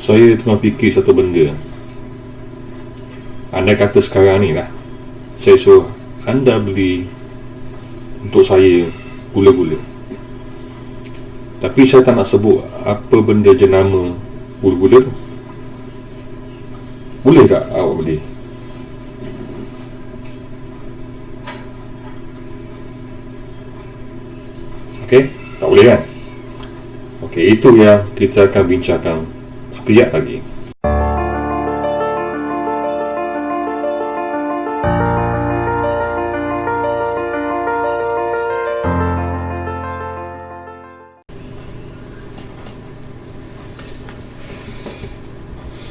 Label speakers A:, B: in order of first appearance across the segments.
A: Saya tengah fikir satu benda. Andai kata sekarang ni lah, saya suruh anda beli untuk saya gula-gula, tapi saya tak nak sebut apa benda jenama gula-gula tu. Boleh tak awak beli? Okey, tak boleh kan? Okey, itu yang kita akan bincangkan sekejap lagi.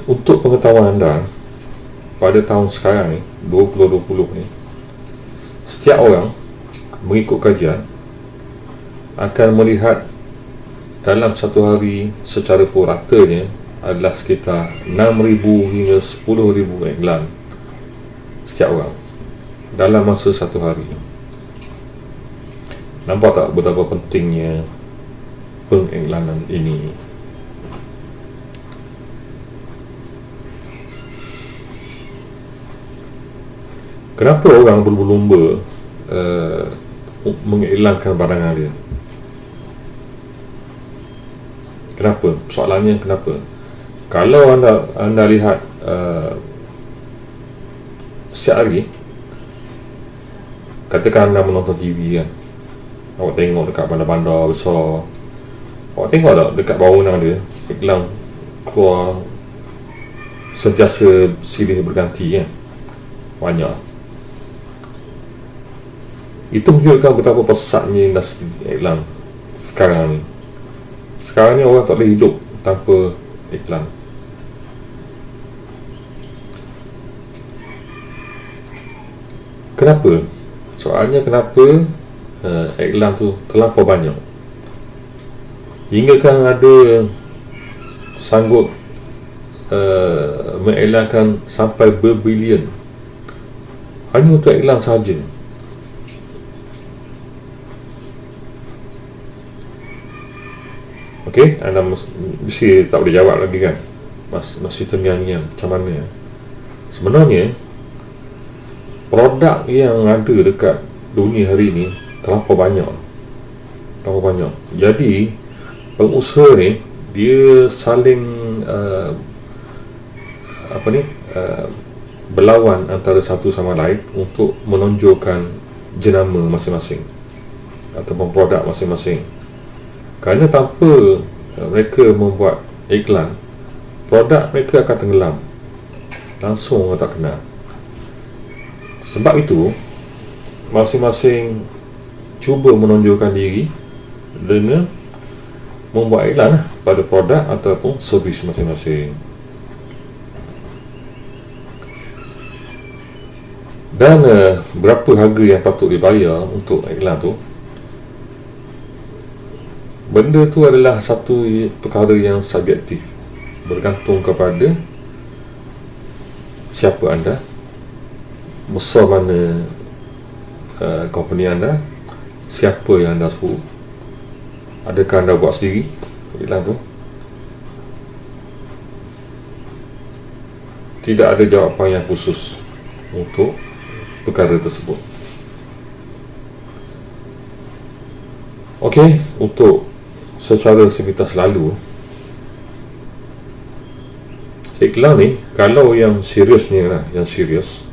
A: Untuk pengetahuan anda, pada tahun sekarang ni, 2020 ni, setiap orang mengikut kajian akan melihat dalam satu hari secara puratanya adalah sekitar 6,000 hingga 10,000 iklan setiap orang dalam masa satu hari. Nampak tak betapa pentingnya pengiklanan ini? Kenapa orang berlumba-lumba mengiklankan barangan dia? Kenapa? Soalannya kenapa? Kalau anda lihat setiap hari, katakan anda menonton TV kan, awak tengok dekat bandar-bandar besar, awak tengok tak dekat bangunan dia iklan keluar sentiasa silih berganti kan, banyak. Itu menunjukkan betapa pesatnya industri iklan sekarang ni. Sekarang ni orang tak boleh hidup tanpa iklan. Kenapa? Soalnya kenapa iklan tu terlampau banyak, hingga kan ada sanggup mengiklankan sampai berbilion hanya untuk iklan sahaja. Okey, anda mesti tak boleh jawab lagi kan? Masih terngiang-ngiang macam mana? Sebenarnya produk yang ada dekat dunia hari ni terlampau banyak. Jadi pengusaha ni dia saling berlawan antara satu sama lain untuk menonjolkan jenama masing-masing ataupun produk masing-masing. Kerana tanpa mereka membuat iklan, produk mereka akan tenggelam, langsung orang tak kenal. Sebab itu masing-masing cuba menonjolkan diri dengan membuat iklan pada produk ataupun servis masing-masing. Dan berapa harga yang patut dibayar untuk iklan tu, benda tu adalah satu perkara yang subjektif, bergantung kepada siapa anda, besar mana company anda, siapa yang anda suruh. Adakah anda buat sendiri iklan tu? Tidak ada jawapan yang khusus untuk perkara tersebut. Okey, untuk secara sepintas lalu, iklan ni kalau yang seriusnya lah, yang serius,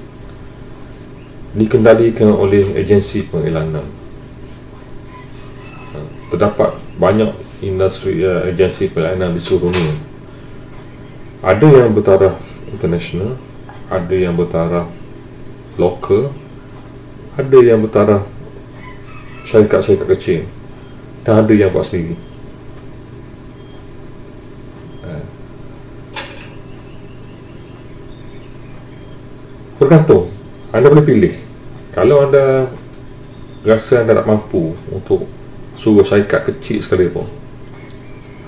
A: dikendalikan oleh agensi pengiklanan. Terdapat banyak industri agensi pengiklanan di seluruh dunia. Ada yang bertaraf international, ada yang bertaraf lokal, ada yang bertaraf syarikat-syarikat kecil, dan ada yang buat sendiri. Bergantung, anda boleh pilih. Kalau anda rasa anda tak mampu untuk suruh syarikat kecil sekalipun,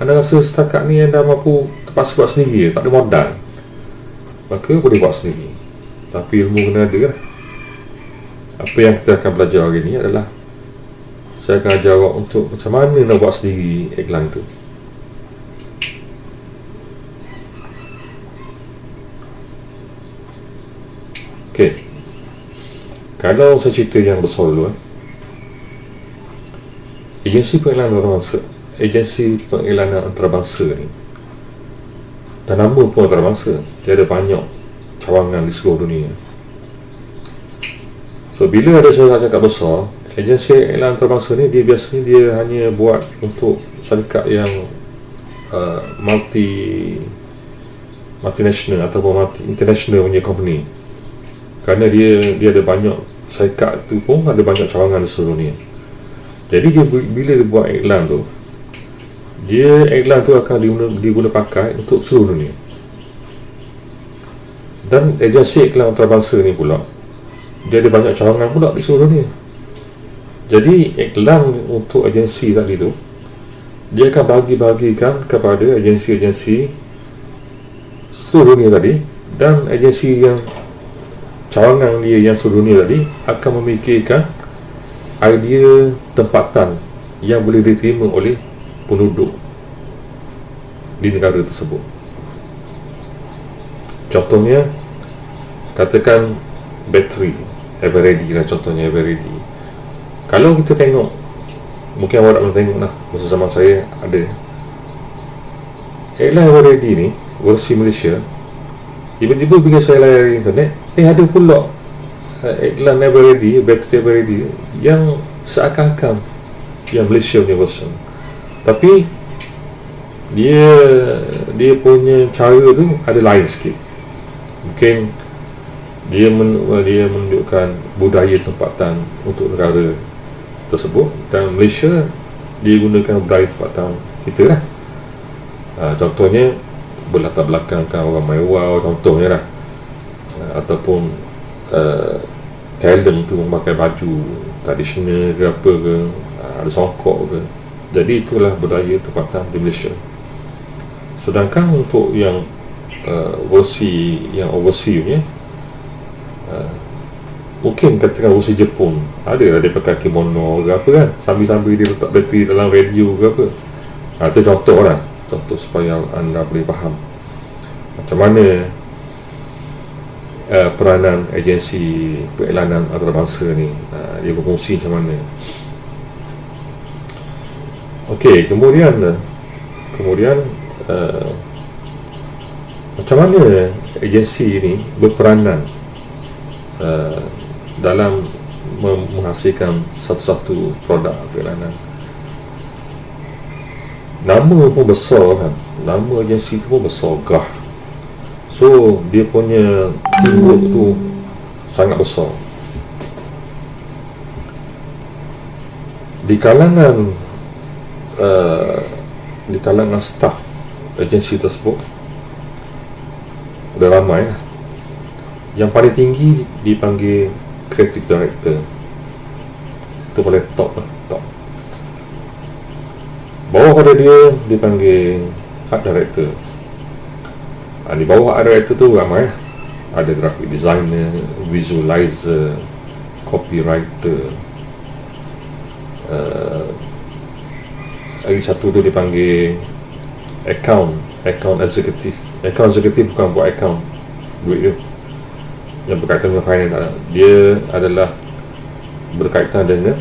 A: anda rasa setakat ni anda mampu terpaksa buat sendiri, tak ada modal, maka boleh buat sendiri. Tapi ilmu kena ada lah. Apa yang kita akan belajar hari ni adalah, saya akan ajar awak untuk macam mana nak buat sendiri iklan tu. Okey, kalau saya cerita yang besar dulu, agensi pengiklanan antarabangsa ni, dan nama pun antarabangsa, dia ada banyak cawangan di seluruh dunia. So bila ada syarikat besar, agensi iklan antarabangsa ni dia biasanya dia hanya buat untuk syarikat yang multinational ataupun international punya company, kerana dia ada banyak syarikat tu pun ada banyak cawangan di seluruh dunia. Jadi bila dia buat iklan tu, iklan tu akan diguna pakai untuk seluruh dunia. Dan agensi iklan antarabangsa ni pula, dia ada banyak cawangan pula di seluruh dunia. Jadi iklan untuk agensi tadi tu, dia akan bagi-bagikan kepada agensi-agensi seluruh dunia tadi, dan agensi yang cawangan dia yang seluruh dunia tadi akan memikirkan idea tempatan yang boleh diterima oleh penduduk di negara tersebut. Contohnya, katakan bateri Eveready lah, contohnya Eveready. Kalau kita tengok, mungkin awak tak pernah tengok lah, masa zaman saya ada iklan Eveready ni versi Malaysia. Tiba-tiba bila saya layar internet, ada pula iklan Eveready, bateri Eveready yang seakan-akan yang Malaysia punya version, tapi dia punya cara tu ada lain sikit. Mungkin dia menunjukkan budaya tempatan untuk negara tersebut, dan Malaysia dia gunakan budaya tempatan kita lah. Contohnya berlatar belakangkan orang mewah, contohnya lah, ataupun talent tu memakai baju tradisional ke apa ke, ada songkok ke. Jadi itulah budaya tempatan di Malaysia. Sedangkan untuk yang versi yang overseas punya, mungkin katakan versi Jepun, ada lah dia pakai kimono ke apa kan, sambil-sambil dia letak bateri dalam radio ke apa. Itu contoh lah, contoh supaya anda boleh faham macam mana peranan agensi pengiklanan antarabangsa ni, dia berfungsi macam mana. Okey, kemudian macam mana agensi ini berperanan dalam menghasilkan satu-satu produk pengiklanan. Nama pun besar kan, nama agensi tu pun besar gah. So dia punya teamwork tu sangat besar. Di kalangan staff agensi tersebut ada ramai lah. Yang paling tinggi dipanggil creative director, itu paling top lah, top. Bawah pada dia dipanggil art director. Di bawah art director tu ramai lah. Ada graphic designer, visualizer, copywriter, lagi satu tu dipanggil account executive. Account executive bukan buat account duit dia yang berkaitan dengan finance, dia adalah berkaitan dengan,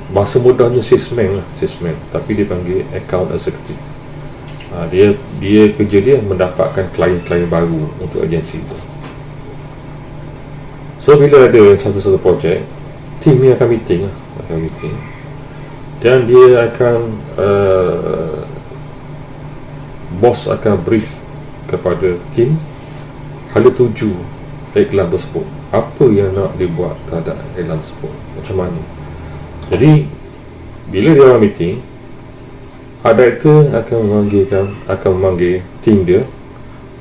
A: bahasa mudahnya salesman lah, tapi dia panggil account executive. Dia kerja dia mendapatkan klien-klien baru untuk agensi itu. So bila ada satu-satu projek, tim ni akan meeting, dan dia akan bos akan brief kepada tim hala tuju iklan tersebut, apa yang nak dibuat terhadap iklan tersebut, macam mana. Jadi bila dia orang meeting, art director akan memanggil tim dia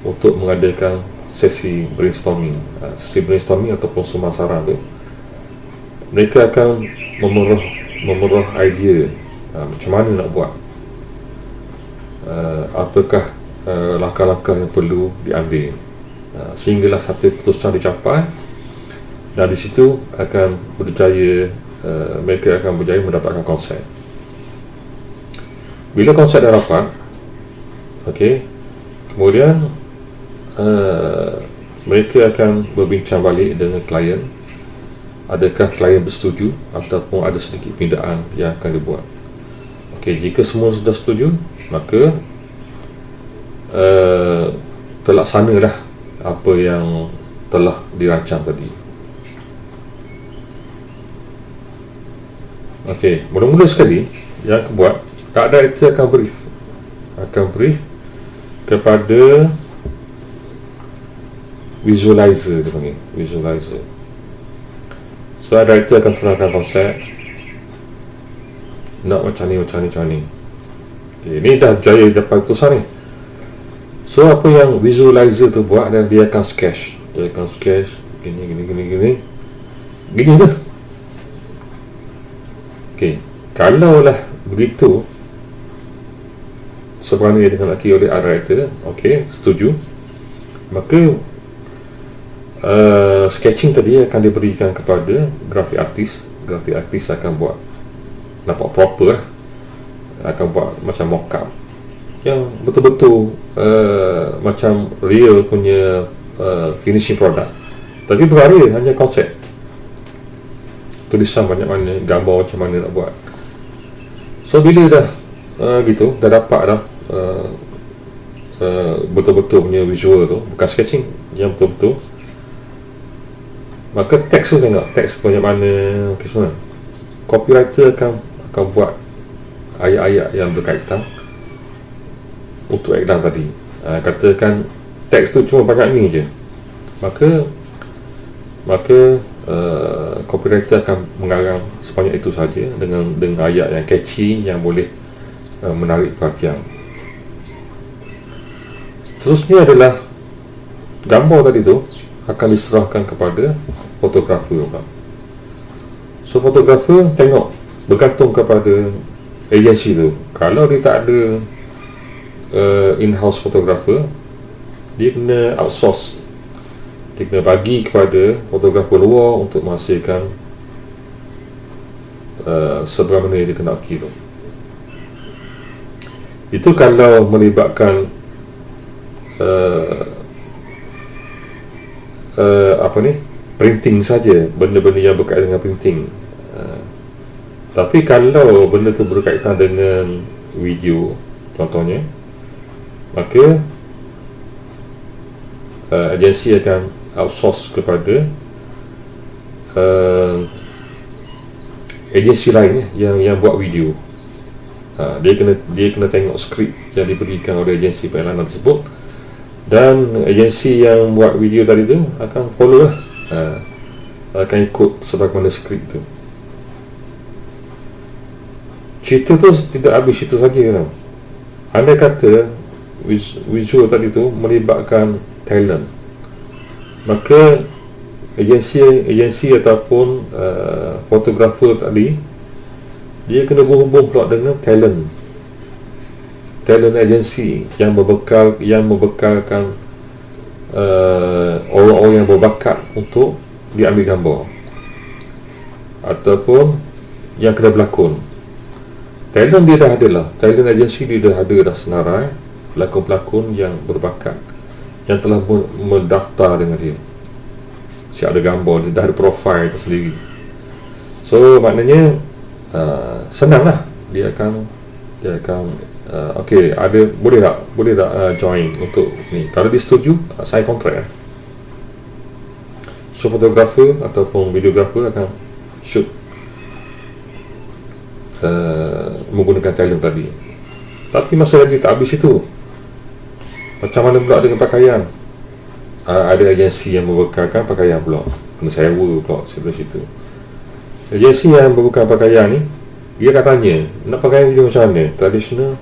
A: untuk mengadakan sesi brainstorming ataupun semasaran tu. Mereka akan memerah idea macam mana nak buat, apakah langkah-langkah yang perlu diambil, sehinggalah satu keputusan dicapai, dan di situ akan mereka akan berjaya mendapatkan konsep. Bila konsep dah dapat, kemudian mereka akan berbincang balik dengan klien, adakah klien bersetuju ataupun ada sedikit pindaan yang akan dibuat. Okey, jika semua sudah setuju, maka terlaksanalah apa yang telah dirancang tadi. Okey, mula-mula sekali yang akan buat, director akan brief kepada visualizer, dia panggil visualizer. So director akan terangkan konsep, nak macam ni. Okay, ni dah berjaya dapat keputusan ni. So apa yang visualizer tu buat, dan dia akan sketch gini ke. Okay, kalaulah begitu sebenarnya dikendaki oleh director, okay, setuju, maka sketching tadi akan diberikan kepada graphic artist akan buat nampak proper lah. Akan buat macam mock-up yang betul-betul macam real punya finishing product, tapi berharga hanya konsep, tulisan banyak mana, gambar macam mana nak buat. So bila dah gitu, dah dapat dah betul-betul punya visual tu, bukan sketching yang betul-betul, maka teks tu tengok teks banyak mana, okay, semua. Copywriter akan buat ayat-ayat yang berkaitan untuk iklan tadi. Katakan teks tu cuma banyak ni je, maka copywriter akan mengarang sebanyak itu saja dengan ayat yang catchy, yang boleh menarik perhatian. Seterusnya adalah gambar tadi tu akan diserahkan kepada fotografer. So fotografer tengok, bergantung kepada agensi tu. Kalau dia tak ada in-house fotografer, dia kena outsource, dia kena bagi kepada fotografer luar untuk menghasilkan seberapa mana dia kena tu. Itu kalau melibatkan printing saja, benda-benda yang berkaitan dengan printing. Tapi kalau benda tu berkaitan dengan video contohnya, maka agensi akan outsource kepada agensi lain yang buat video. Dia kena tengok skrip yang diberikan oleh agensi periklanan tersebut, dan agensi yang buat video tadi tu akan follow lah, akan ikut sebagaimana skrip tu. Cerita tu tidak habis itu saja kan. Andai kata visual tadi tu melibatkan talent, maka agensi ataupun fotografer tadi, dia kena berhubung pula dengan talent agensi yang membekalkan orang-orang yang berbakat untuk diambil gambar, ataupun yang kena berlakon. Talent dia dah ada lah, talent agensi dia dah ada dah senarai pelakon-pelakon yang berbakat, yang telah mendaftar dengan dia, siap ada gambar, dia dah ada profil tersendiri. So maknanya senang lah, dia akan okey, ada boleh tak join untuk ni. Kalau dia setuju, sign kontrak lah. So fotografer ataupun videografer akan shoot menggunakan talent tadi. Tapi masa lagi tak habis itu, macam mana pula dengan pakaian? Ada agensi yang membekalkan pakaian pula, kena sewa pula sebelah situ. Agensi yang membekalkan pakaian ni, dia akan tanya, nak pakaian dia macam mana? Tradisional,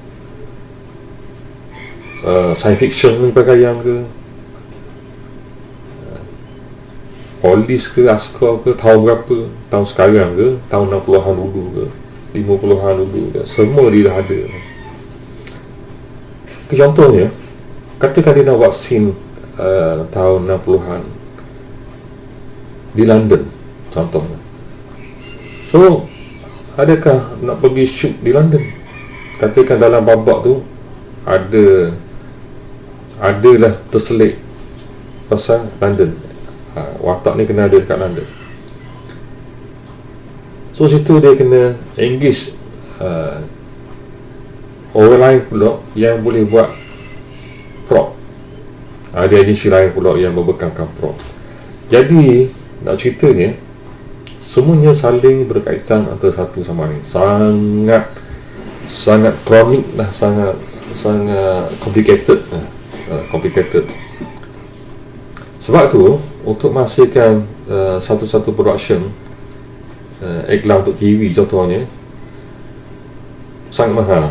A: science fiction pakaian ke, polis ke, askar ke, tahun berapa, tahun sekarang ke, tahun 60-an dulu ke, 50-an dulu ke, semua dia dah ada. Contohnya, katakan dia nak buat scene tahun 60-an di London contohnya. So adakah nak pergi shoot di London? Katakan dalam babak tu adalah terselit pasal London. Watak ni kena ada dekat London. So situ dia kena engage orang lain pula yang boleh buat prop. Ada agensi lain pula yang berbekalkan prop. Jadi nak ceritanya, semuanya saling berkaitan antara satu sama lain. Sangat kronik lah, sangat complicated. Complicated. Sebab tu untuk menghasilkan satu-satu production iklan untuk TV contohnya sangat mahal,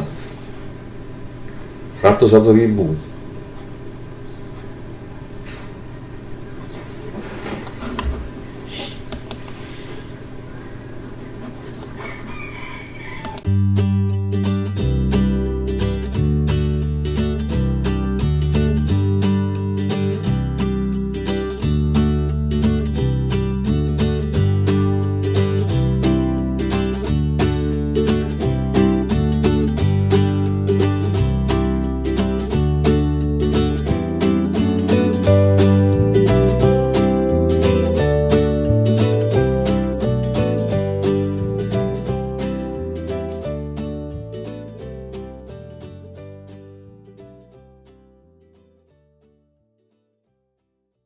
A: ratus-ratus ribu